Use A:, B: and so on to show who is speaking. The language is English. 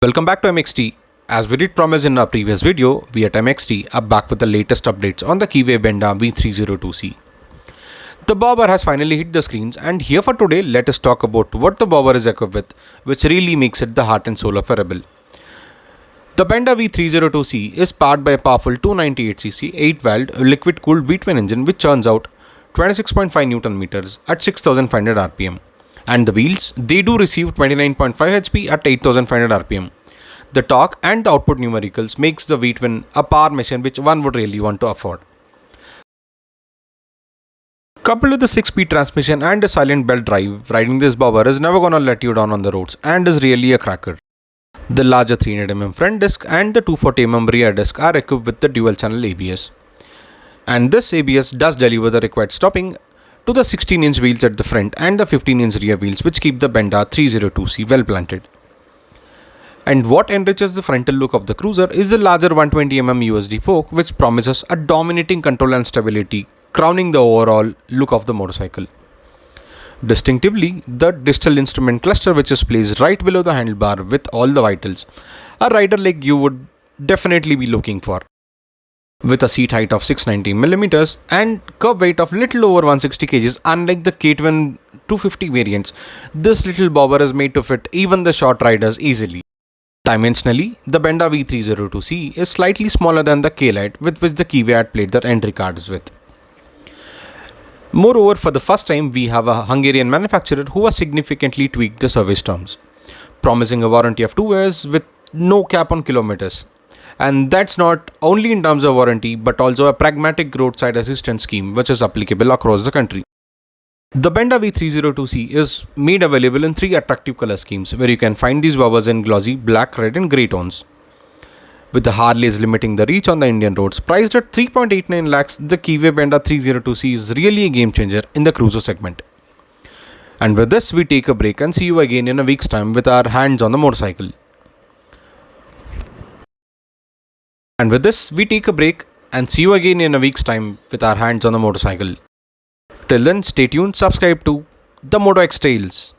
A: Welcome back to MXT. As we did promise in our previous video, we at MXT are back with the latest updates on the Keeway Benda V302C. The bobber has finally hit the screens, and here for today let us talk about what the bobber is equipped with, which really makes it the heart and soul of a rebel. The Benda V302C is powered by a powerful 298cc 8-valve liquid-cooled V-twin engine which churns out 26.5 Nm at 6500 rpm. And the wheels, they do receive 29.5 HP at 8500 rpm. The torque and the output numericals makes the V-twin a power machine which one would really want to afford. Coupled with the 6-speed transmission and a silent belt drive, riding this bobber is never gonna let you down on the roads and is really a cracker. The larger 300mm front disc and the 240mm rear disc are equipped with the dual channel ABS. And this ABS does deliver the required stopping to the 16-inch wheels at the front and the 15-inch rear wheels which keep the Benda 302C well planted. And what enriches the frontal look of the cruiser is the larger 120mm USD fork which promises a dominating control and stability, crowning the overall look of the motorcycle. Distinctively, the digital instrument cluster which is placed right below the handlebar with all the vitals, a rider like you would definitely be looking for. With a seat height of 690mm and curb weight of little over 160 kg, unlike the K-twin 250 variants, this little bobber is made to fit even the short riders easily. Dimensionally, the Benda V302C is slightly smaller than the K-Lite with which the Keeway had played their entry cards with. Moreover, for the first time, we have a Hungarian manufacturer who has significantly tweaked the service terms, promising a warranty of 2 years with no cap on kilometers. And that's not only in terms of warranty, but also a pragmatic roadside assistance scheme which is applicable across the country. The Benda V302C is made available in 3 attractive color schemes, where you can find these bobbers in glossy, black, red and grey tones. With the Harleys limiting the reach on the Indian roads, priced at 3.89 lakhs, the Keeway Benda 302C is really a game changer in the cruiser segment. And with this, we take a break and see you again in a week's time with our hands on the motorcycle. Till then, stay tuned, subscribe to the Moto X Tales.